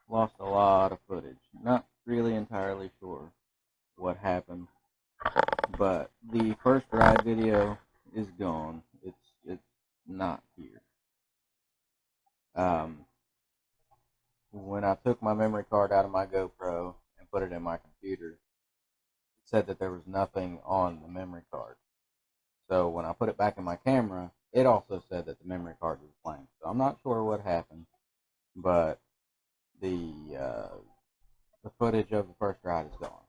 lost a lot of footage. Not really entirely sure what happened, but the first ride video is gone. It's not here. Um, when I took my memory card out of my GoPro and put it in my computer, it said that there was nothing on the memory card. So when I put it back in my camera, it also said that the memory card was blank. So I'm not sure what happened, but the footage of the first ride is gone.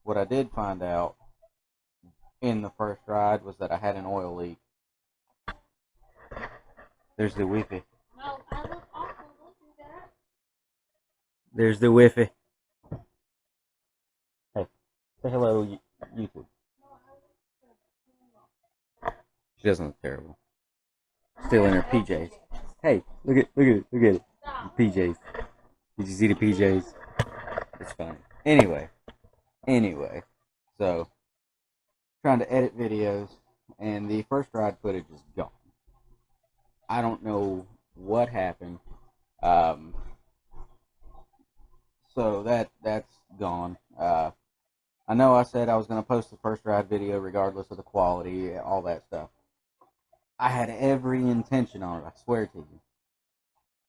What I did find out in the first ride was that I had an oil leak. There's the Wi-Fi. No, I look awful. Don't do that. There's the Wi-Fi. Hey, say hello, YouTube. She doesn't look terrible. Still in her PJs. Hey, look at it. The PJs. Did you see the PJs? It's funny. Anyway, so trying to edit videos, and the first ride footage is gone. I don't know what happened. So that's gone. I know I said I was going to post the first ride video regardless of the quality, all that stuff. I had every intention on it, I swear to you.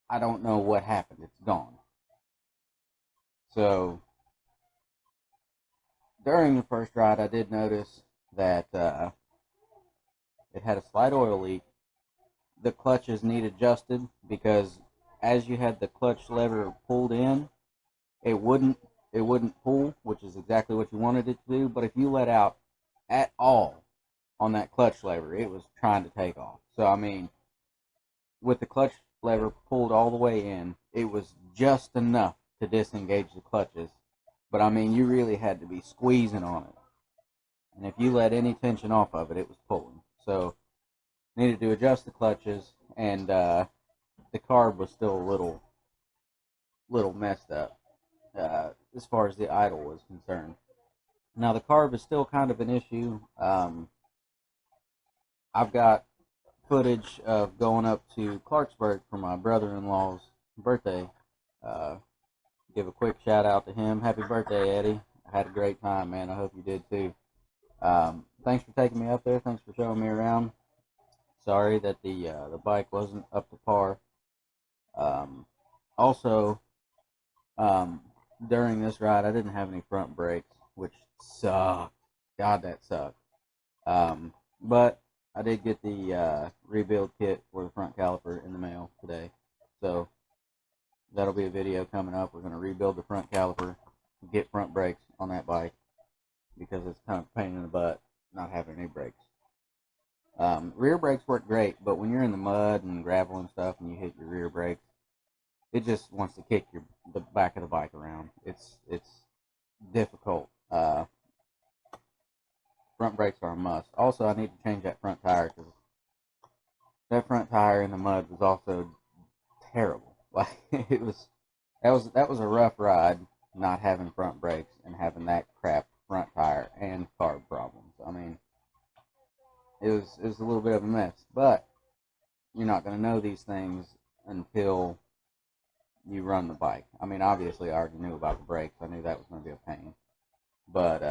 I don't know what happened. It's gone. So, during the first ride, I did notice that it had a slight oil leak. The clutches need adjusted because as you had the clutch lever pulled in, it wouldn't pull, which is exactly what you wanted it to do. But if you let out at all on that clutch lever, it was trying to take off. So I mean, with the clutch lever pulled all the way in, it was just enough to disengage the clutches. But I mean, you really had to be squeezing on it. And if you let any tension off of it, it was pulling. So needed to adjust the clutches, and the carb was still a little messed up as far as the idle was concerned. Now the carb is still kind of an issue. I've got footage of going up to Clarksburg for my brother-in-law's birthday. Give a quick shout out to him. Happy birthday, Eddie. I had a great time, man. I hope you did too. Thanks for taking me up there. Thanks for showing me around. Sorry that the bike wasn't up to par. Also, during this ride, I didn't have any front brakes, which sucked. God, that sucked. But I did get the rebuild kit for the front caliper in the mail today. So that'll be a video coming up. We're going to rebuild the front caliper, get front brakes on that bike, because it's kind of a pain in the butt not having any brakes. Rear brakes work great, but when you're in the mud and gravel and stuff and you hit your rear brakes, it just wants to kick the back of the bike around. It's difficult. Front brakes are a must. Also, I need to change that front tire because that front tire in the mud was also terrible. Like that was a rough ride, not having front brakes and having that crap front tire and carb problems. I mean, it was a little bit of a mess, but you're not going to know these things until you run the bike. I mean, obviously I already knew about the brakes. I knew that was going to be a pain, but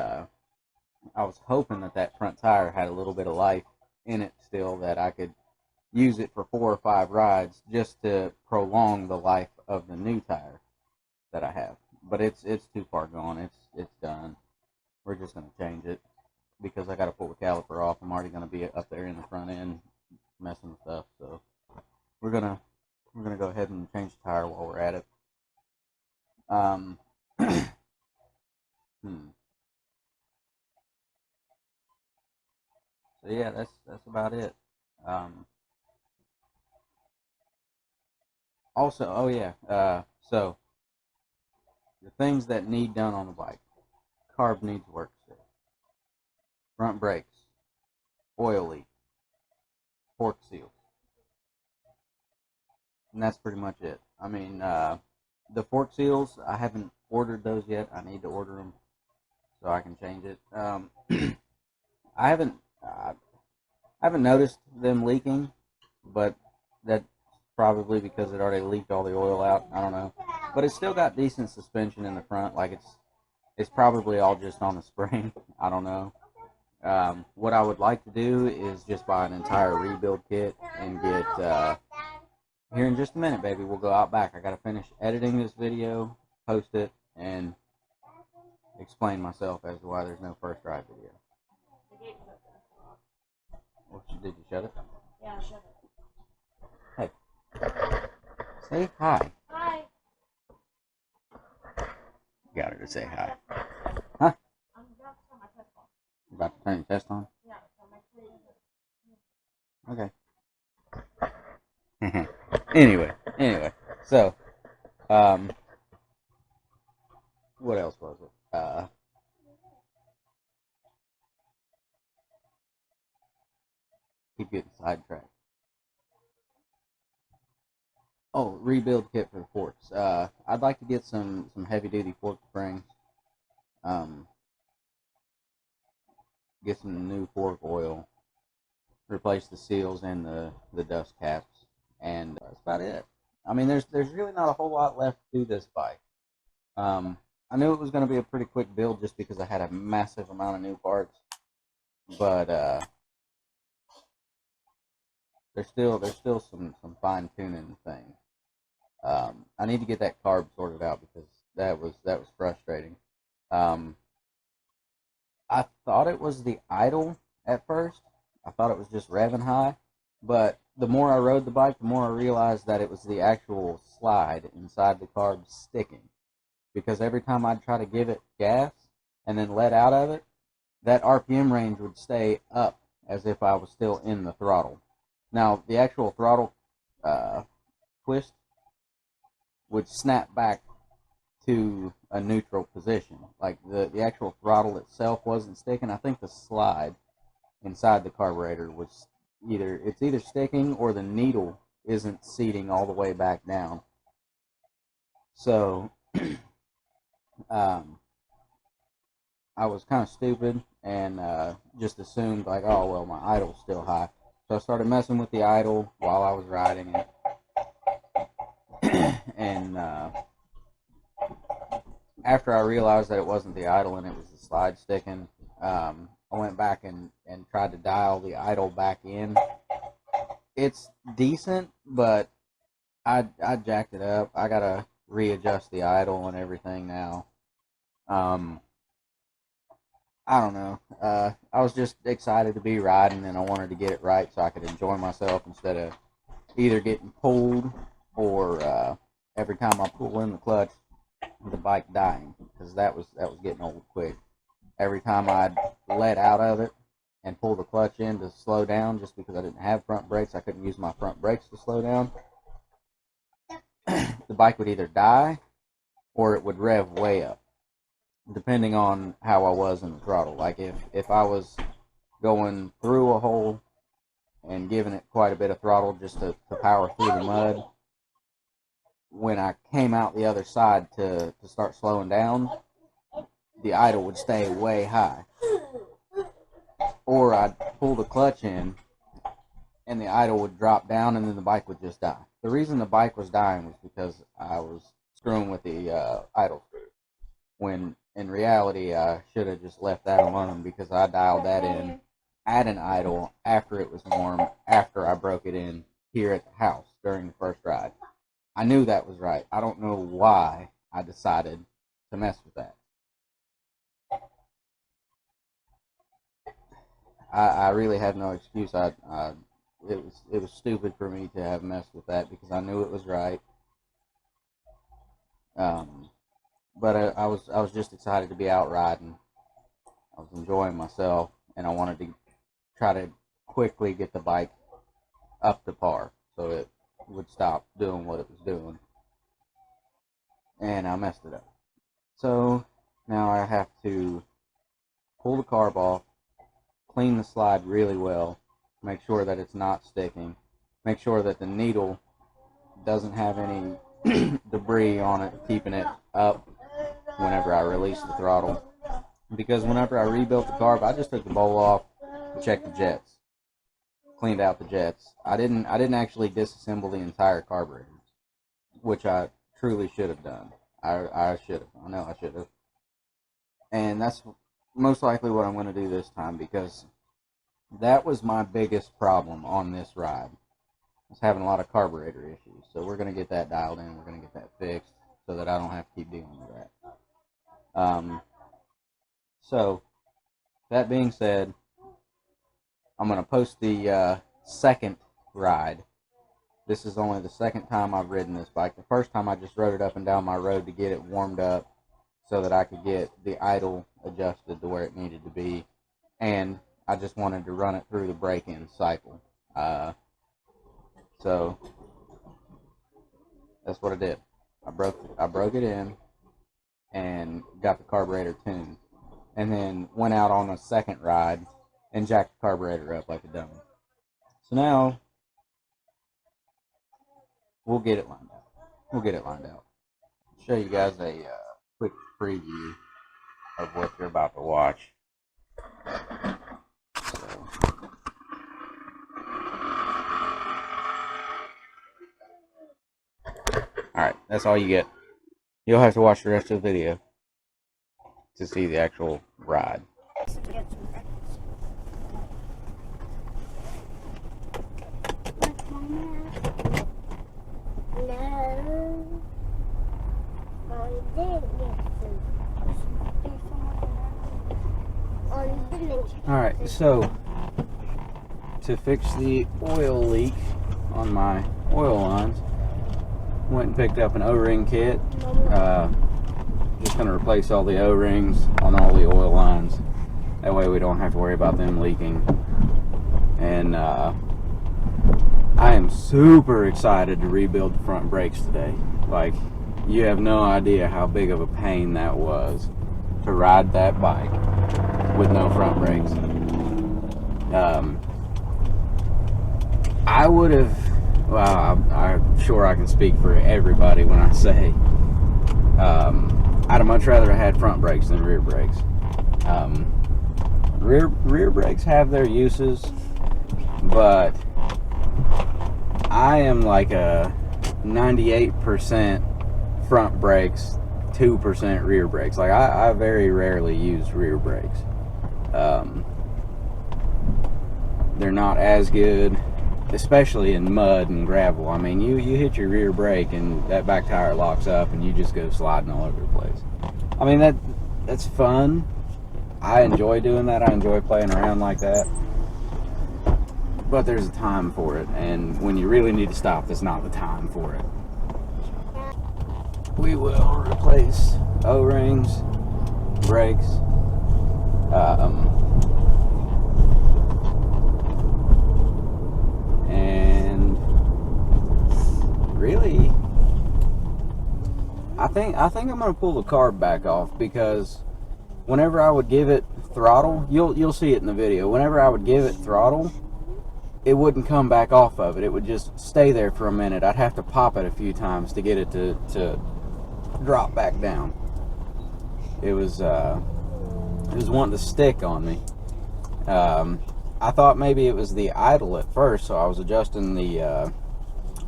I was hoping that front tire had a little bit of life in it still, that I could use it for 4 or 5 rides just to prolong the life of the new tire that I have. But it's too far gone. It's done. We're just going to change it because I got to pull the caliper off. I'm already going to be up there in the front end messing with stuff. So we're gonna go ahead and change the tire while we're at it. So yeah, that's about it. Also, oh yeah, so the things that need done on the bike: carb needs work still, front brakes, oil leak, fork seals, and that's pretty much it. I mean, the fork seals, I haven't ordered those yet. I need to order them so I can change it. I haven't noticed them leaking, but that probably because it already leaked all the oil out. I don't know, but it's still got decent suspension in the front. Like it's probably all just on the spring. I don't know. What I would like to do is just buy an entire rebuild kit and get. Here in just a minute, baby, we'll go out back. I gotta finish editing this video, post it, and explain myself as to why there's no first ride video. Did you shut it? Yeah, shut Hey, it. say hi. Hi. Got her to say hi. Huh? I'm about to turn my test on. You about to turn your test on? Yeah, so my Okay. Anyway, so, what else was it? Keep getting sidetracked. Oh, rebuild kit for the forks. I'd like to get some heavy duty fork springs. Get some new fork oil. Replace the seals and the dust caps, and that's about it. I mean, there's really not a whole lot left to this bike. I knew it was going to be a pretty quick build just because I had a massive amount of new parts, but there's still some fine tuning things. I need to get that carb sorted out because that was frustrating. I thought it was the idle at first. I thought it was just revving high, but the more I rode the bike, the more I realized that it was the actual slide inside the carb sticking. Because every time I'd try to give it gas and then let out of it, that RPM range would stay up as if I was still in the throttle. Now, the actual throttle twist would snap back to a neutral position. Like the actual throttle itself wasn't sticking. I think the slide inside the carburetor was either sticking or the needle isn't seating all the way back down. So I was kind of stupid and just assumed like, oh well, my idle's still high. So I started messing with the idle while I was riding it, and after I realized that it wasn't the idle and it was the slide sticking, I went back and tried to dial the idle back in. It's decent, but I jacked it up. I gotta readjust the idle and everything now. I don't know. I was just excited to be riding, and I wanted to get it right so I could enjoy myself instead of either getting pulled or every time I pull in the clutch, the bike dying, because that was getting old quick. Every time I'd let out of it and pull the clutch in to slow down, just because I didn't have front brakes, I couldn't use my front brakes to slow down. The bike would either die or it would rev way up, depending on how I was in the throttle. Like if I was going through a hole and giving it quite a bit of throttle just to power through the mud, when I came out the other side to start slowing down, the idle would stay way high. Or I'd pull the clutch in and the idle would drop down and then the bike would just die. The reason the bike was dying was because I was screwing with the idle screw, when in reality I should have just left that alone, because I dialed that in at an idle after it was warm, after I broke it in here at the house during the first ride. I knew that was right. I don't know why I decided to mess with that. I really have no excuse. It was stupid for me to have messed with that because I knew it was right. But I was just excited to be out riding. I was enjoying myself, and I wanted to try to quickly get the bike up to par so it would stop doing what it was doing. And I messed it up. So now I have to pull the carb off, clean the slide really well, make sure that it's not sticking, make sure that the needle doesn't have any debris on it, keeping it up whenever I release the throttle. Because whenever I rebuilt the carb, I just took the bowl off and checked the jets. cleaned out the jets. I didn't actually disassemble the entire carburetor, which I truly should have done. I should have. I know I should have. And that's most likely what I'm going to do this time, because that was my biggest problem on this ride. I was having a lot of carburetor issues. So we're going to get that dialed in. We're going to get that fixed so that I don't have to keep dealing with that. So that being said, I'm going to post the second ride. This is only the second time I've ridden this bike. The first time I just rode it up and down my road to get it warmed up so that I could get the idle adjusted to where it needed to be. And I just wanted to run it through the break-in cycle. So that's what I did. I broke it in and got the carburetor tuned. And then went out on a second ride and jacked the carburetor up like a dummy. So now we'll get it lined out. Show you guys a quick preview of what you're about to watch. So, alright, that's all you get. You'll have to watch the rest of the video to see the actual ride. Alright, so to fix the oil leak on my oil lines, went and picked up an O-ring kit. Just going to replace all the O-rings on all the oil lines. That way we don't have to worry about them leaking. And I am super excited to rebuild the front brakes today. Like, you have no idea how big of a pain that was to ride that bike with no front brakes. I would have, well, I'm sure I can speak for everybody when I say I'd have much rather had front brakes than rear brakes. Rear brakes have their uses, but I am like a 98% front brakes, 2% rear brakes. Like I very rarely use rear brakes. They're not as good, especially in mud and gravel. I mean, you hit your rear brake and that back tire locks up and you just go sliding all over the place. I mean, that's fun. I enjoy doing that. I enjoy playing around like that. But there's a time for it, and when you really need to stop, that's not the time for it. We will replace O-rings, brakes, and really, I think I'm gonna pull the carb back off, because whenever I would give it throttle, you'll see it in the video. Whenever I would give it throttle, it wouldn't come back off of it. It would just stay there for a minute. I'd have to pop it a few times to get it to drop back down. It was wanting to stick on me. I thought maybe it was the idle at first, so I was adjusting the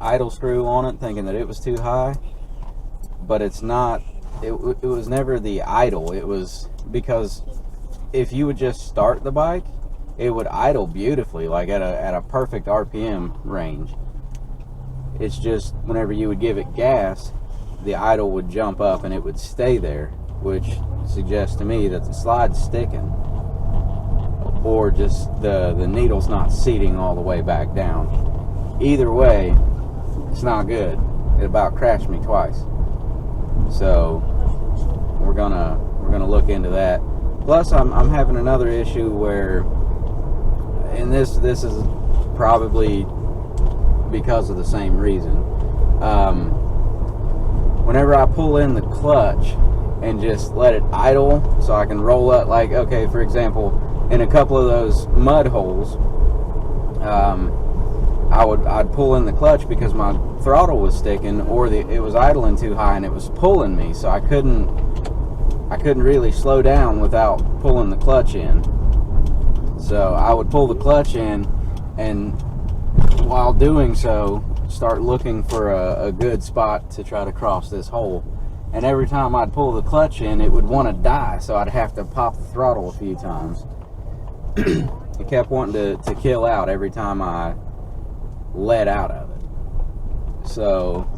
idle screw on it, thinking that it was too high. But it's not. It was never the idle. It was because if you would just start the bike, it would idle beautifully, like at a perfect RPM range. It's just whenever you would give it gas, the idle would jump up and it would stay there, which suggests to me that the slide's sticking, or just the needle's not seating all the way back down. Either way, it's not good. It about crashed me twice. So we're gonna look into that. Plus, I'm having another issue where, and this is probably because of the same reason. Whenever I pull in the clutch and just let it idle so I can roll up, like, okay, for example, in a couple of those mud holes, I'd pull in the clutch because my throttle was sticking, or it was idling too high and it was pulling me, so I couldn't really slow down without pulling the clutch in. So I would pull the clutch in And while doing so, start looking for a good spot to try to cross this hole. And every time I'd pull the clutch in, it would want to die, so I'd have to pop the throttle a few times. It kept wanting to kill out every time I let out of it. So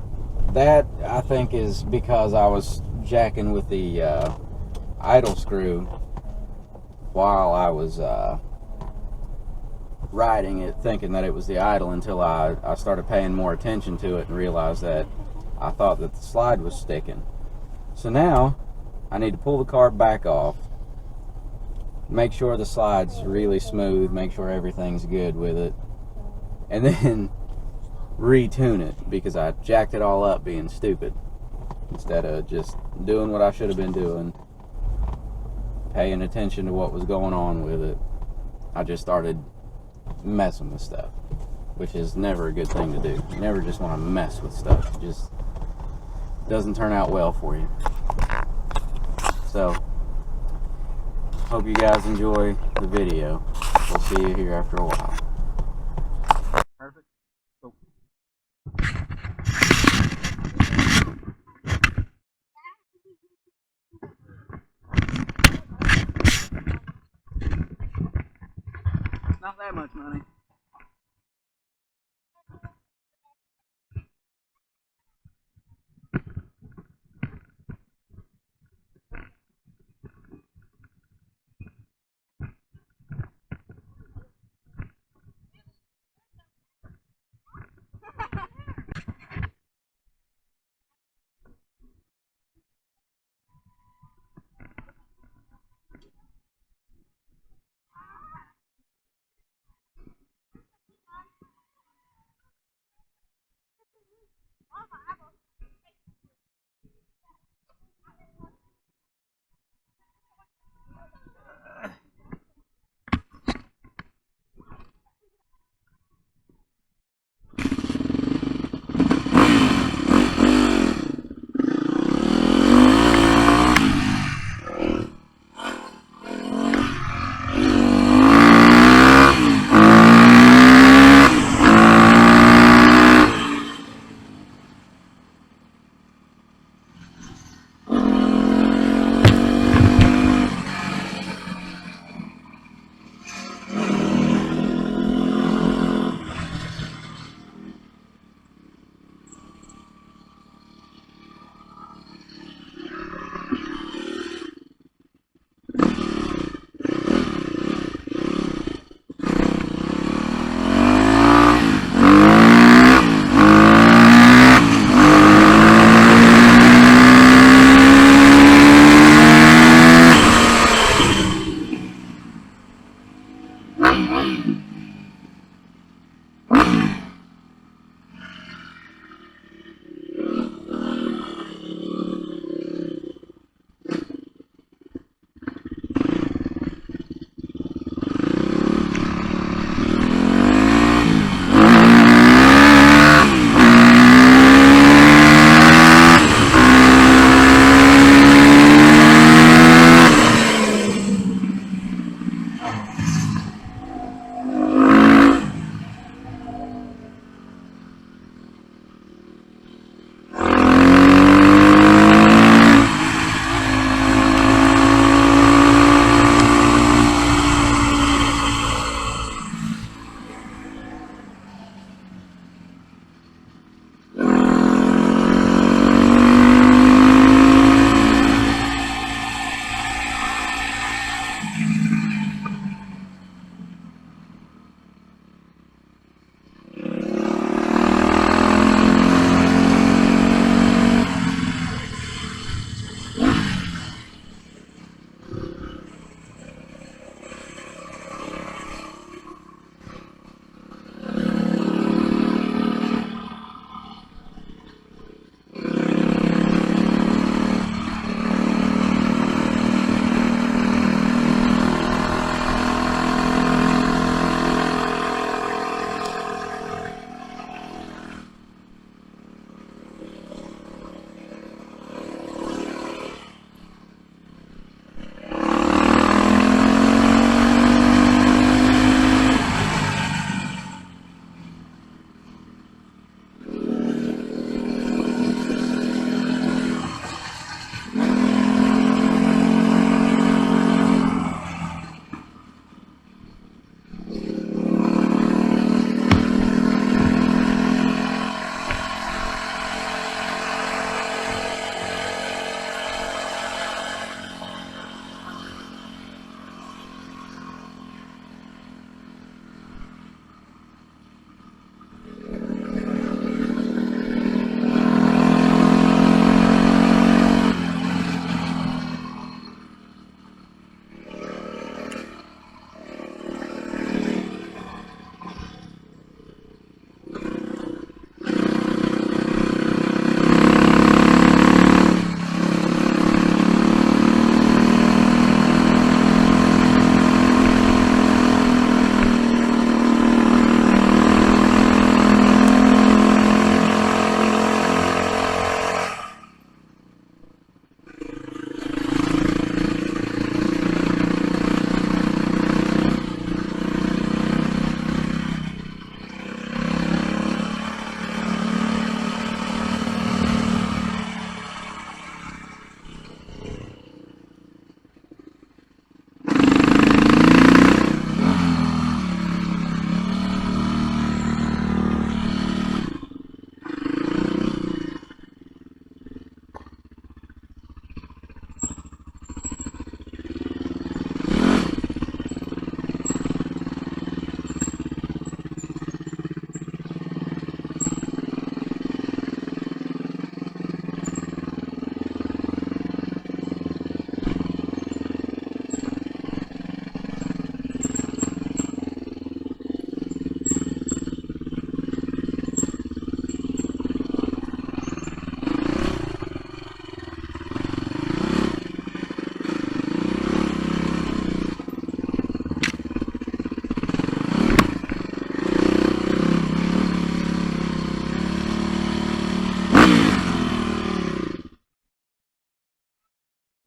that, I think, is because I was jacking with the idle screw while I was riding it, thinking that it was the idle, until I started paying more attention to it and realized that I thought that the slide was sticking. So now I need to pull the car back off, make sure the slide's really smooth, make sure everything's good with it, and then retune it, because I jacked it all up being stupid instead of just doing what I should have been doing, paying attention to what was going on with it. I just started messing with stuff, which is never a good thing to do. You never just want to mess with stuff. It just doesn't turn out well for you. So, hope you guys enjoy the video. We'll see you here after a while. Perfect. Cool. Not that much money.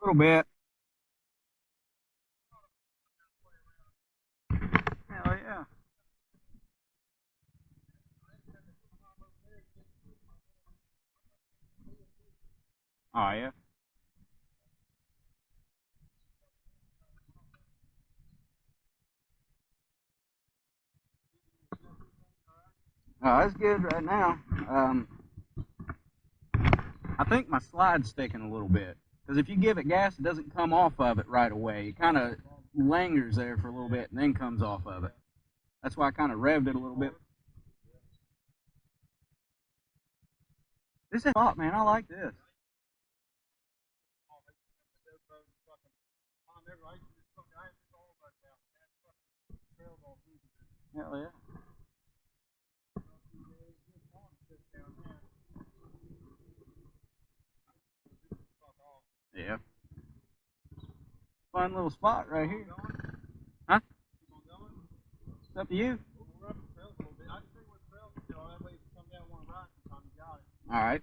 A little bit. Hell yeah. Oh yeah. Oh, that's good right now. I think my slide's sticking a little bit. Because if you give it gas, it doesn't come off of it right away. It kind of lingers there for a little bit and then comes off of it. That's why I kind of revved it a little bit. This is hot, man. I like this. Hell yeah. Yeah. Fun little spot right here. Huh? It's up to you. All right.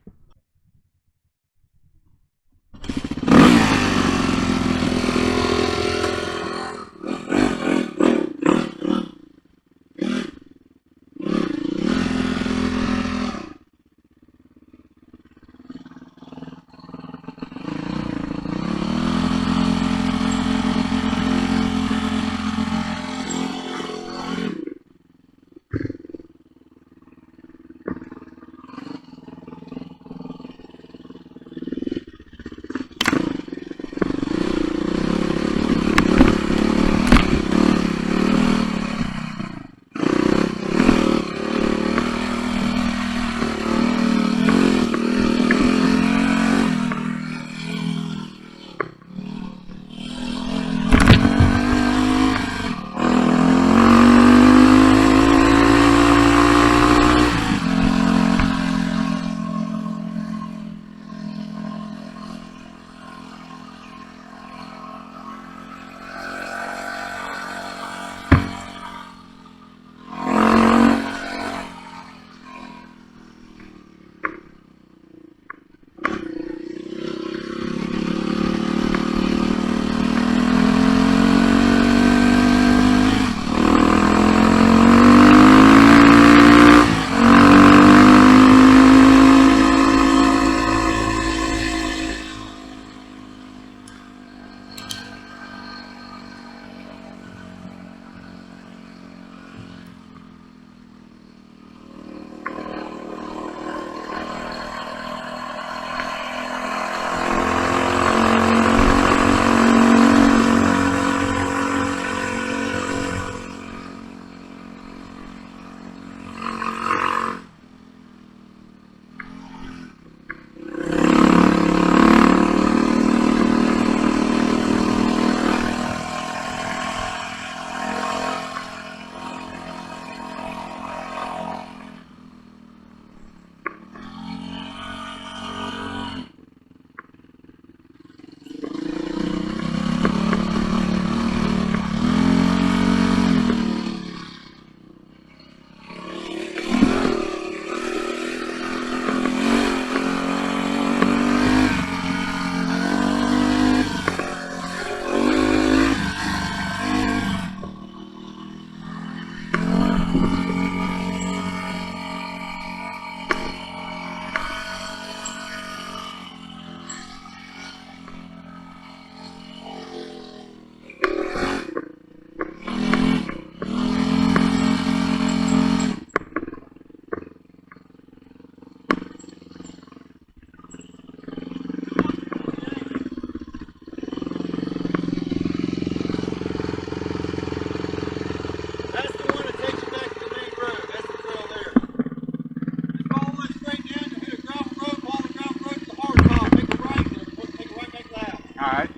All right.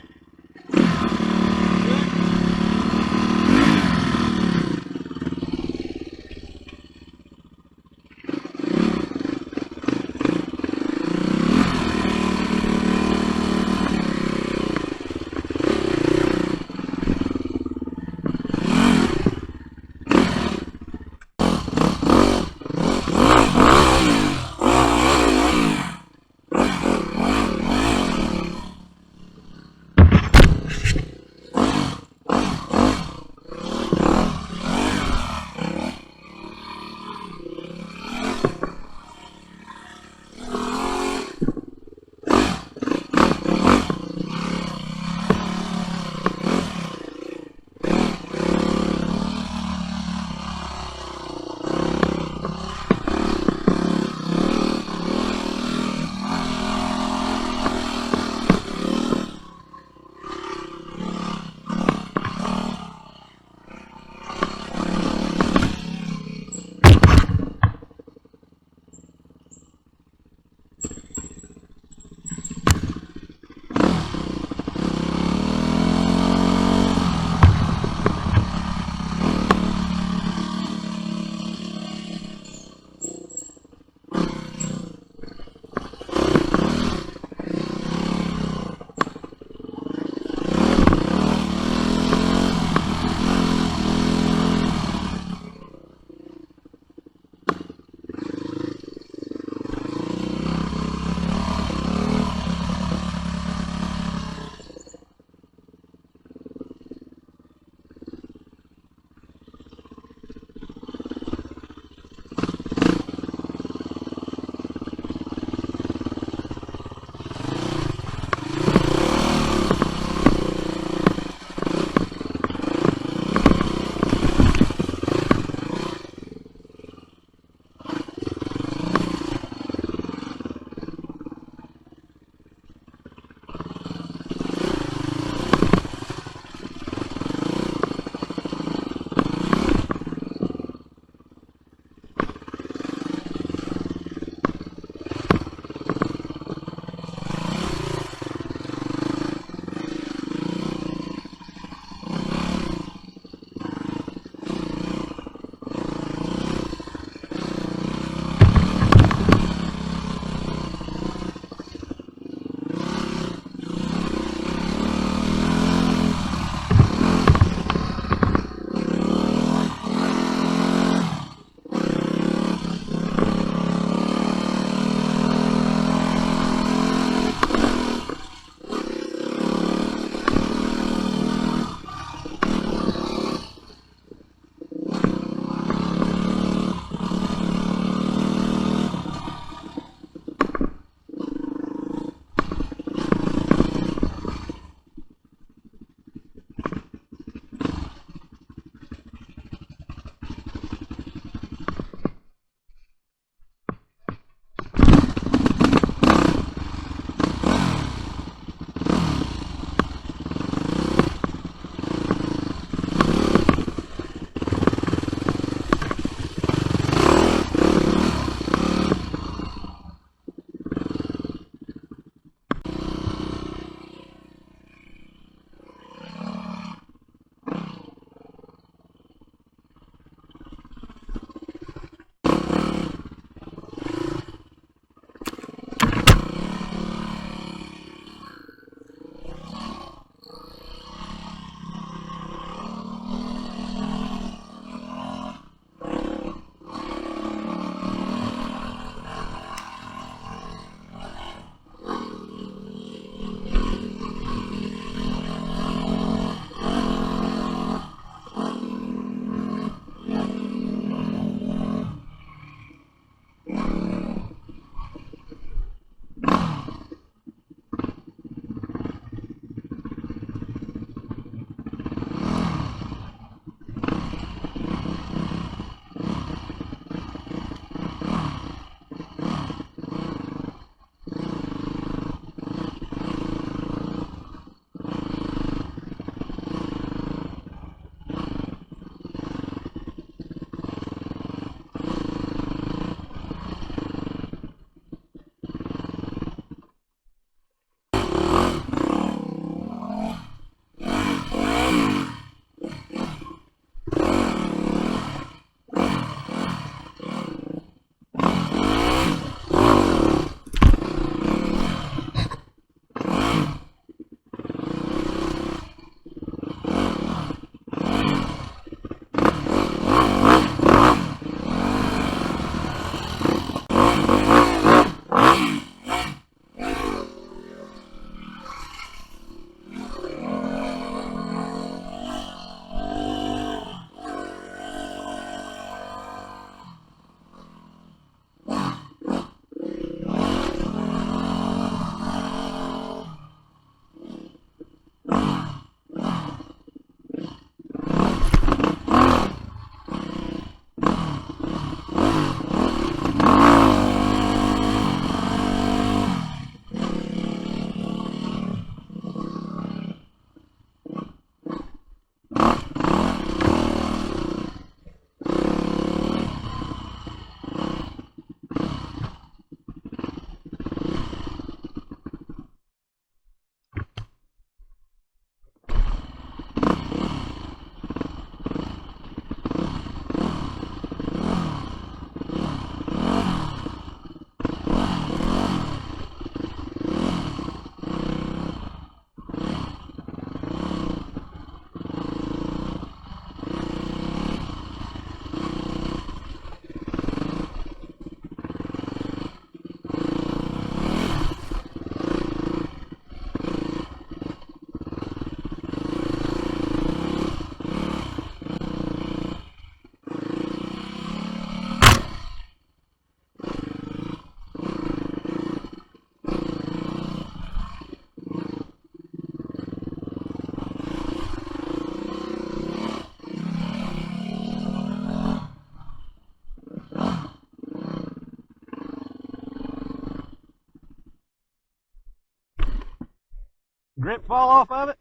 Grip fall off of it?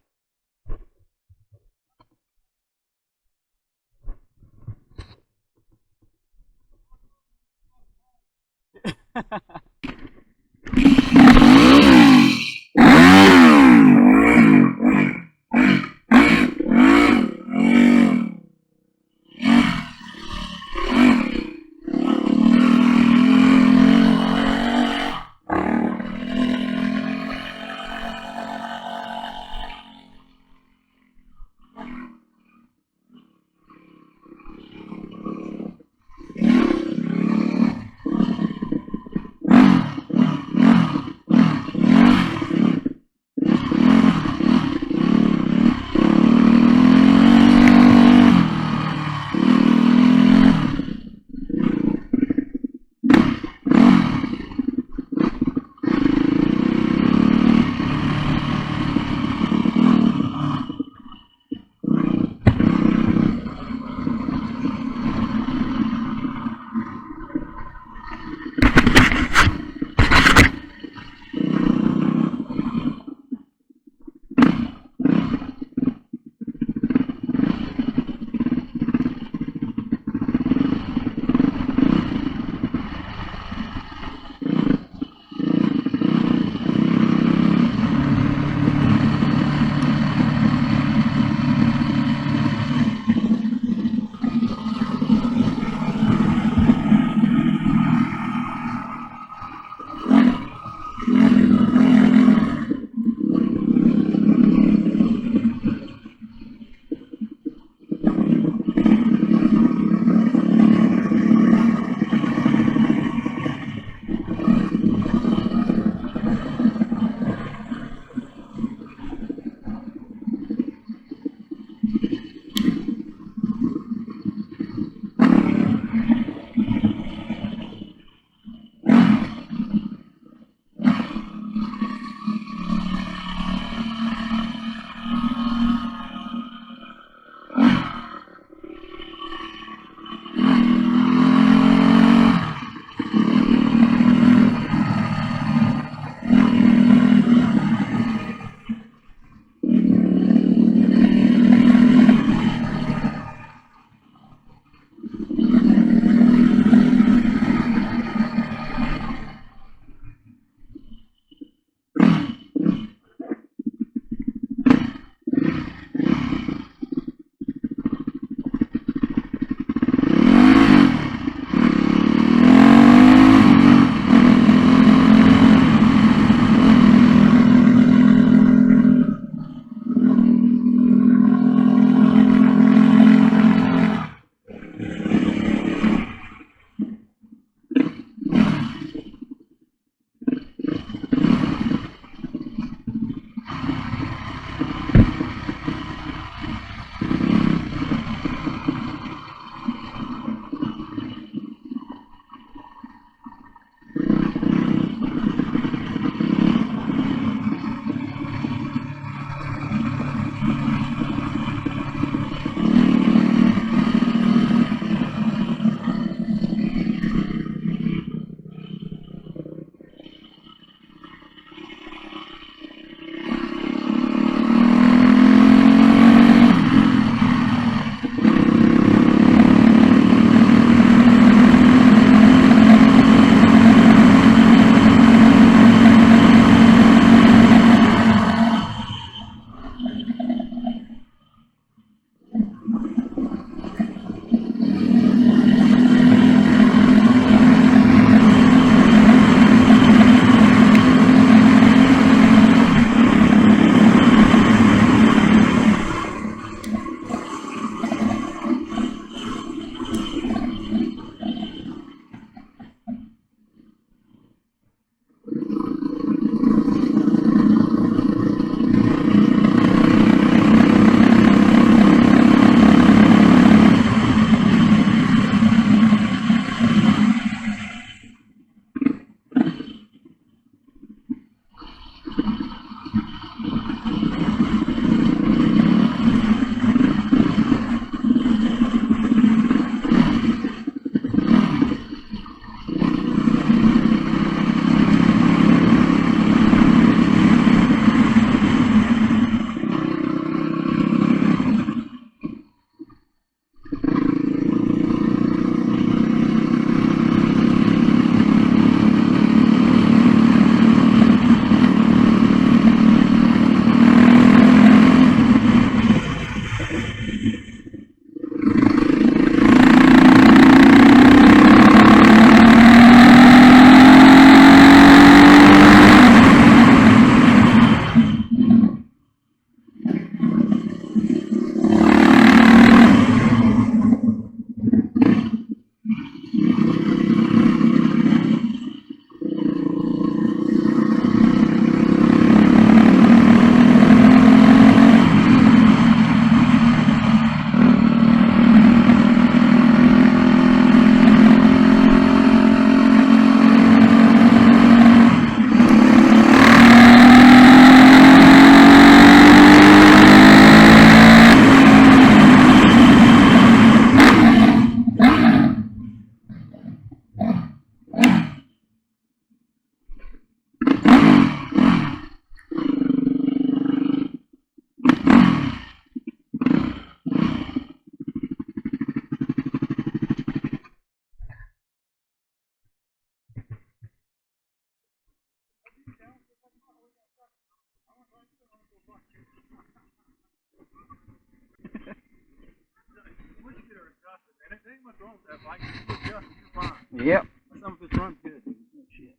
Once you get her adjusted, man, there ain't much wrong with that bike. If you adjust it, you're fine. Yep. Some of it runs good. Oh, shit.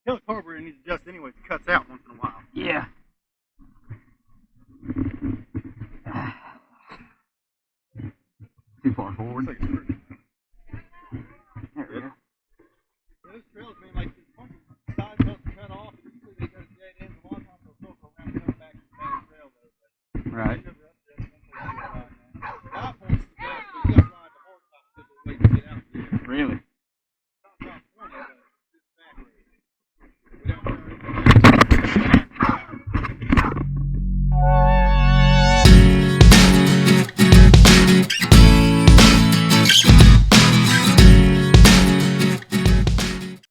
Hell, the carburetor needs to adjust anyway. It cuts out once in a while. Yeah. Too far forward. It's like a screw. There we go. Those trails, man, like the funky side belts cut off. Usually they go dead ends. A lot of times they'll circle around and come back to the same trail though. But Right. you never adjust, that's what you ride, man. The high point's the best, but you gotta ride the hard top because they're waiting to get out there. Really?